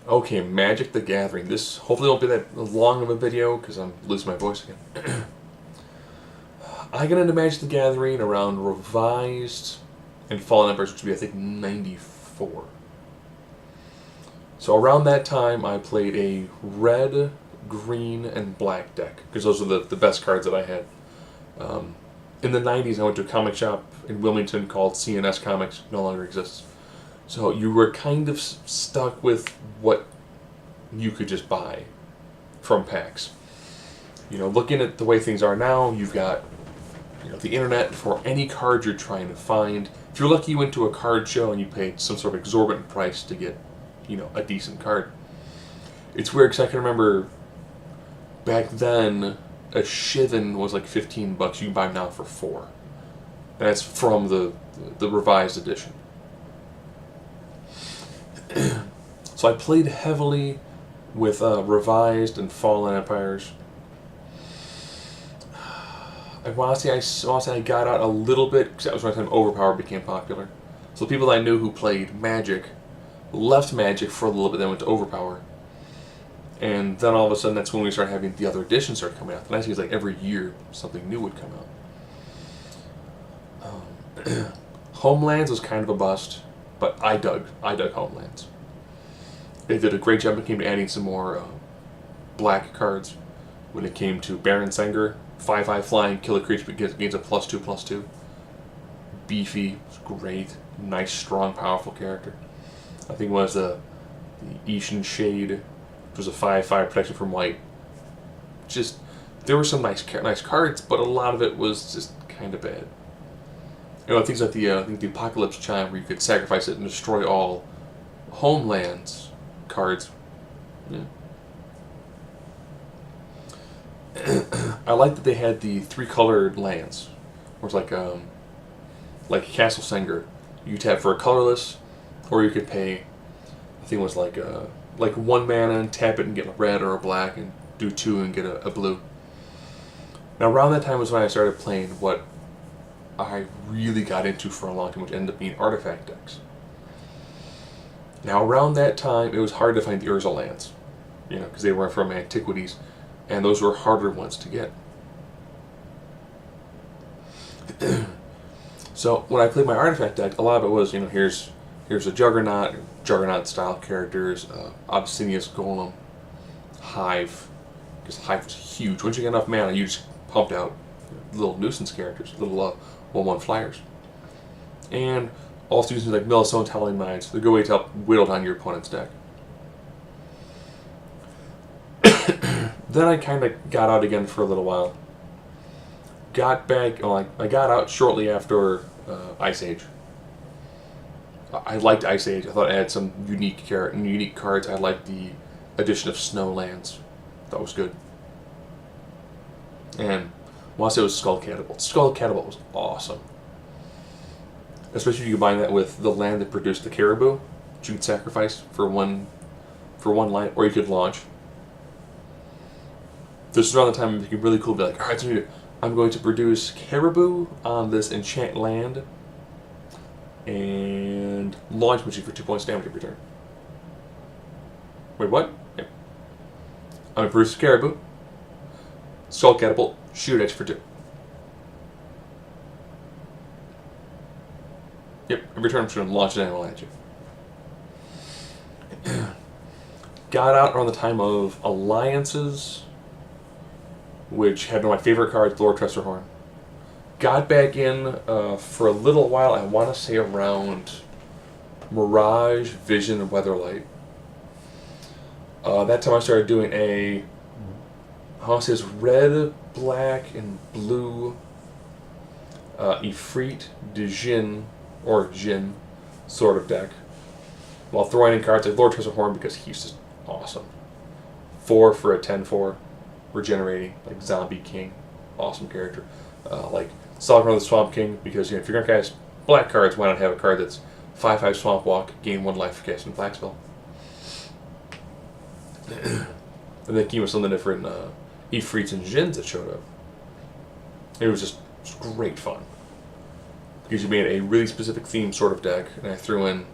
Okay, Magic the Gathering. This hopefully won't be that long of a video because I'm losing my voice again. I got into Magic the Gathering around Revised and Fallen Empires, which would be, I think, 94. So around that time, I played a red, green, and black deck because those were the best cards that I had. In the 90s, I went to a comic shop in Wilmington called CNS Comics, no longer exists. So you were kind of stuck with what you could just buy from packs. Looking at the way things are now, you've got the internet for any card you're trying to find. If you're lucky, you went to a card show and you paid some sort of exorbitant price to get, a decent card. It's weird because I can remember back then a Shivan was like $15. You can buy them now for $4. And that's from the revised edition. So I played heavily with Revised and Fallen Empires. I want to say I got out a little bit because that was when Overpower became popular. So the people that I knew who played Magic left Magic for a little bit, then went to Overpower. And then all of a sudden, that's when we started having the other editions start coming out. The nice thing is, like, every year something new would come out. Homelands was kind of a bust, but I dug Homelands. They did a great job when it came to adding some more black cards. When it came to Baron Senger, 5/5 flying, kill a creature but gains a +2/+2. Beefy, great, nice, strong, powerful character. I think it was the Ishin Shade, which was a 5/5 protection from white. Just, there were some nice cards, but a lot of it was just kind of bad. Things like I think the Apocalypse Chime, where you could sacrifice it and destroy all Homelands cards. Yeah. I like that they had the 3-colored lands, where it's like Castle Senger. You tap for a colorless, or you could pay, I think it was like 1 mana and tap it and get a red or a black, and do 2 and get a blue. Now around that time was when I started playing what I really got into for a long time, which ended up being artifact decks. Now around that time, it was hard to find the Urza lands, because they were from Antiquities, and those were harder ones to get. So when I played my artifact deck, a lot of it was, here's a Juggernaut style characters, Obsidious Golem, Hive, because Hive was huge. Once you get enough mana, you just pumped out little nuisance characters, little 1/1 flyers. And also using like Millstone Telling Mines, the good way to help whittle down your opponent's deck. Then I kind of got out again for a little while. Got back, I got out shortly after Ice Age. I liked Ice Age. I thought it had some unique cards. I liked the addition of Snowlands. That was good. And I want to say it was Skull Catapult. Skull Catapult was awesome. Especially if you combine that with the land that produced the Caribou, which you could sacrifice for one light, or you could launch. This is around the time it became really cool to be like, alright, so I'm going to produce Caribou on this enchant land and launch machine for 2 points damage every turn. Wait, what? Yeah. I'm going to produce Caribou, Skull Catapult, shoot at you for 2. Yep, every turn I'm just going to launch an animal at you. Got out around the time of Alliances, which had one of my favorite cards, Lord Tressorhorn. Got back in for a little while, I want to say around Mirage, Vision, and Weatherlight. That time I started doing I want to say it's red, black, and blue Ifrit, Djinn, or Jinn sort of deck, while throwing in cards like Lord Tressorhorn because he's just awesome. 4 for a 10/4, regenerating, like Zombie King, awesome character. Like Stalker the Swamp King, because if you're going to cast black cards, why not have a card that's 5/5 Swamp Walk, gain 1 life for casting Black Spell. And then came with something different, Ifrits and Djinns that showed up. It was just great fun. Because you made a really specific theme sort of deck, and I threw in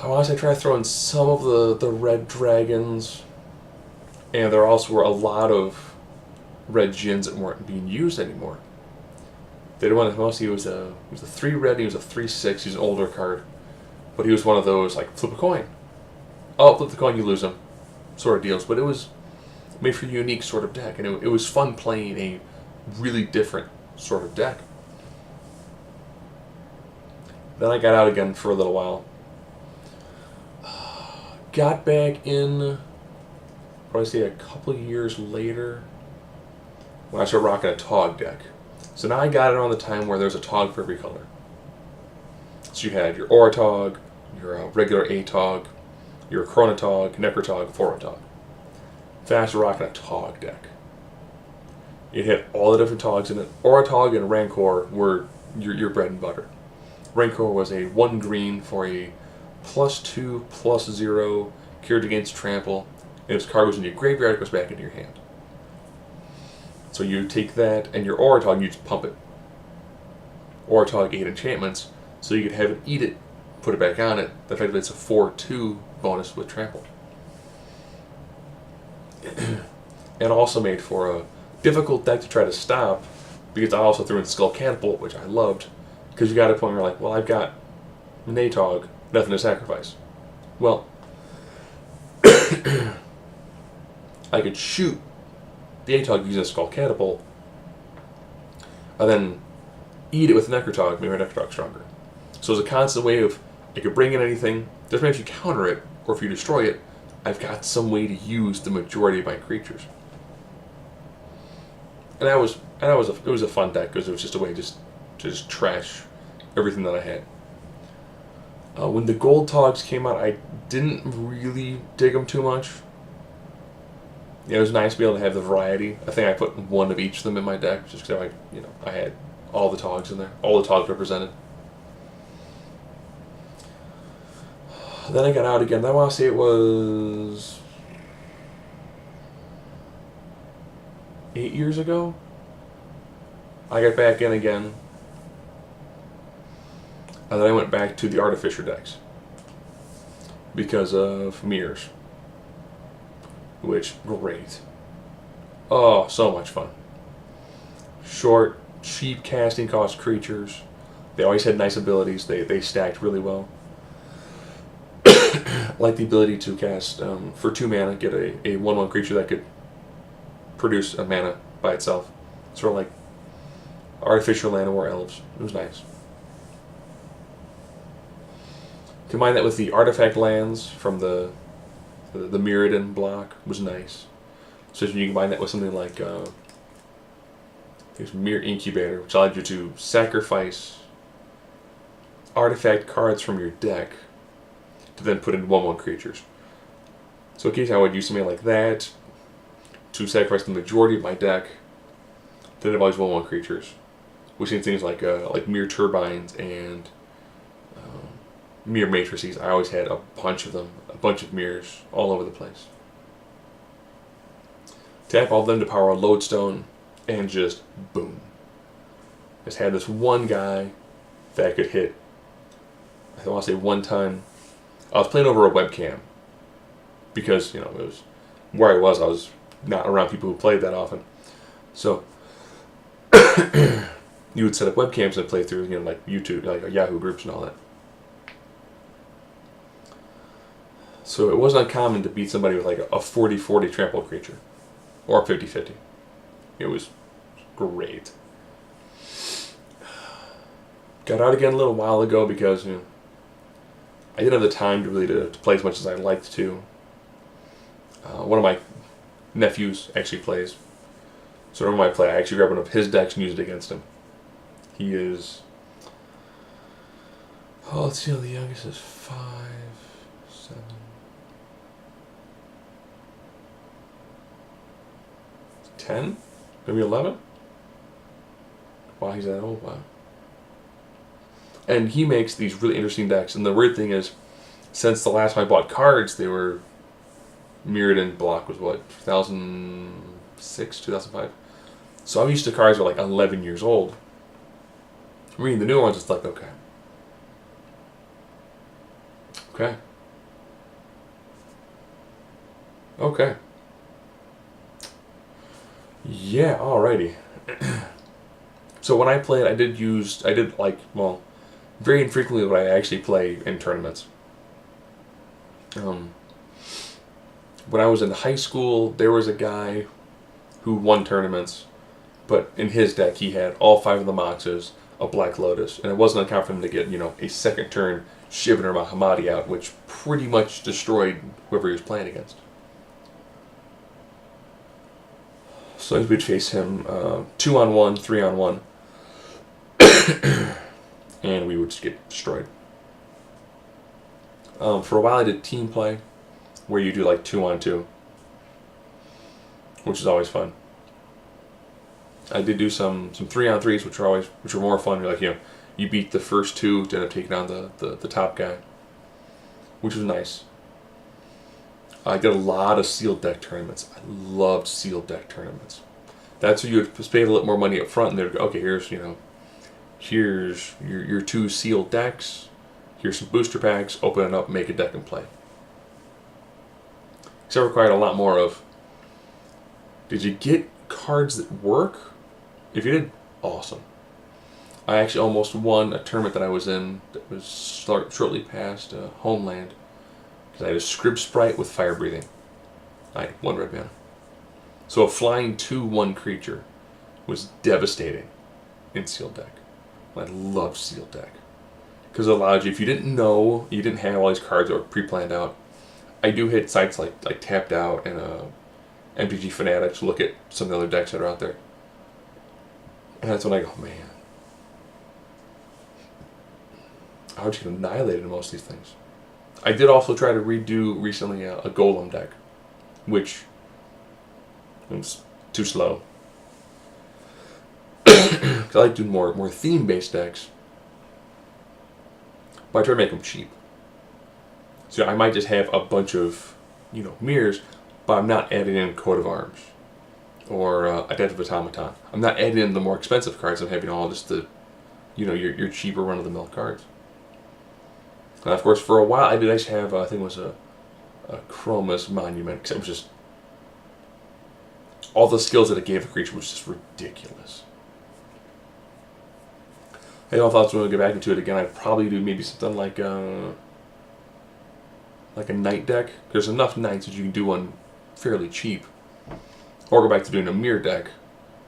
I want to say I tried throwing some of the red dragons, and there also were a lot of red Jins that weren't being used anymore. They didn't want to mostly he was a 3 red, and he was a 3/6. He's an older card, but he was one of those like flip a coin. Oh, flip the coin, you lose him, sort of deals. But it was made for a unique sort of deck, and it was fun playing a really different sort of deck. Then I got out again for a little while. Got back in, probably say a couple years later, when I started rocking a Tog deck. So now I got it around the time where there's a Tog for every color. So you had your Aura Tog, your regular A-Tog, your Chronotog, Necrotog, Phorotog. Fast rocking a Tog deck. It had all the different Togs in it. Aura Tog and Rancor were your bread and butter. Rancor was a 1 green for a +2/+0 cured against trample, and its card goes in your graveyard, it goes back into your hand. So you take that and your Aura Tog, and you just pump it. Aura Tog 8 enchantments, so you could have it eat it, put it back on it. Effectively, it's a 4/2 bonus with trample. And also made for a difficult deck to try to stop, because I also threw in Skull Catapult, which I loved, because you got to a point where you're like, well, I've got an A-Tog, nothing to sacrifice. Well, I could shoot the A-Tog using a Skull Catapult, and then eat it with Necrotog, make my Necrotog stronger. So it's a constant way of, I could bring in anything, doesn't matter if you counter it, or if you destroy it, I've got some way to use the majority of my creatures. And it was a fun deck, because it was just a way to just trash everything that I had. When the Gold Togs came out, I didn't really dig them too much. Yeah, it was nice to be able to have the variety. I think I put one of each of them in my deck, just because I had all the Togs in there, all the Togs represented. Then I got out again. I want to say it was 8 years ago. I got back in again. And then I went back to the Artificer decks because of mirrors, which great. Oh, so much fun. Short, cheap casting cost creatures. They always had nice abilities. They stacked really well. Like the ability to cast for 2 mana, get a 1/1 creature that could produce a mana by itself. Sort of like Artificial Llanowar Elves. It was nice. Combine that with the artifact lands from the Mirrodin block was nice. So you combine that with something like there's Mirror Incubator, which allowed you to sacrifice artifact cards from your deck to then put in 1/1 creatures. So occasionally I would use something like that to sacrifice the majority of my deck. Then I've always 1/1 creatures, which means things like Mirror Turbines and Mirror Matrices. I always had a bunch of them, a bunch of mirrors all over the place. Tap all of them to power a Lodestone, and just boom. Just had this one guy that could hit, I want to say 1 ton. I was playing over a webcam because, it was where I was not around people who played that often. So you would set up webcams and play through, like YouTube, like Yahoo groups and all that. So it wasn't uncommon to beat somebody with like a 40/40 trample creature or 50/50. It was great. Got out again a little while ago because I didn't have the time to play as much as I liked to. One of my nephews actually plays. So whenever I play, I actually grab one of his decks and use it against him. He is... Oh, let's see, the youngest is 5, 7... 10? Maybe 11? Wow, he's that old, wow. And he makes these really interesting decks, and the weird thing is, since the last time I bought cards, they were Mirrodin block was what, 2006, 2005? So I'm used to cards that are like 11 years old. Reading the newer ones, it's like, okay. Okay. Yeah, alrighty. So when I played, I did like, well, very infrequently would I actually play in tournaments. Um, when I was in high school, there was a guy who won tournaments, but in his deck he had all 5 of the Moxes, a Black Lotus, and it wasn't uncommon for him to get, a second turn Shivan or Mahamadi out, which pretty much destroyed whoever he was playing against. So we'd face him 2-on-1, 3-on-1, and we would just get destroyed. For a while I did team play, where you do like 2-on-2, which is always fun. I did do some 3-on-3s, which are more fun. You're like, you beat the first 2 to end up taking on the top guy, which was nice. I did a lot of sealed deck tournaments. I loved sealed deck tournaments. That's where you would pay a little more money up front, and they'd go, okay, here's your 2 sealed decks. Here's some booster packs. Open it up, make a deck and play. So it required a lot more of, did you get cards that work? If you did, awesome. I actually almost won a tournament that I was in that was shortly past Homeland, because I had a Scrib Sprite with Fire Breathing. I had 1 red mana. So a flying 2/1 creature was devastating in sealed deck. I loved sealed deck, because it allowed you, if you didn't know, you didn't have all these cards that were pre-planned out. I do hit sites like Tapped Out and MTG Fanatics to look at some of the other decks that are out there. And that's when I go, man, I would just get annihilated in most of these things. I did also try to redo recently a Golem deck, which was too slow. Because I like doing more theme-based decks, but I try to make them cheap. So I might just have a bunch of, mirrors, but I'm not adding in Coat of Arms or Adeptive Automaton. I'm not adding in the more expensive cards. I'm having all just the, your cheaper run-of-the-mill cards. And of course, for a while, I did actually have, I think it was a Chroma's Monument, because it was just, all the skills that it gave a creature was just ridiculous. I don't know if I was going to get back into it again. I'd probably do maybe something like a night deck. There's enough nights that you can do one fairly cheap. Or go back to doing a mirror deck,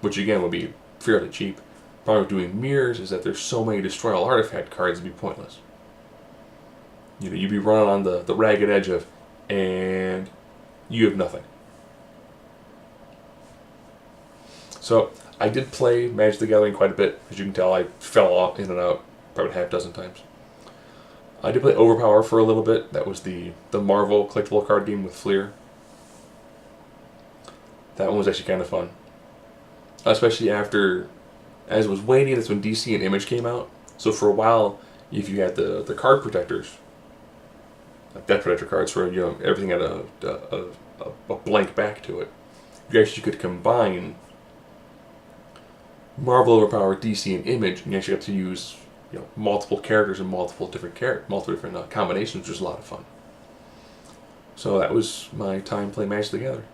which again would be fairly cheap. The problem with doing mirrors is that there's so many destroy all artifact cards it'd be pointless. You'd be running on the ragged edge of, and you have nothing. So I did play Magic the Gathering quite a bit. As you can tell, I fell off in and out probably half dozen times. I did play Overpower for a little bit. That was the Marvel collectible card game with Fleer. That one was actually kind of fun. Especially after, as it was waning, that's when DC and Image came out. So for a while, if you had the card protectors, like Death Protector cards, where everything had a blank back to it, you actually could combine Marvel Overpower, DC, and Image, and you actually got to use multiple characters and multiple different combinations, which was a lot of fun. So that was my time playing Magic the Gathering.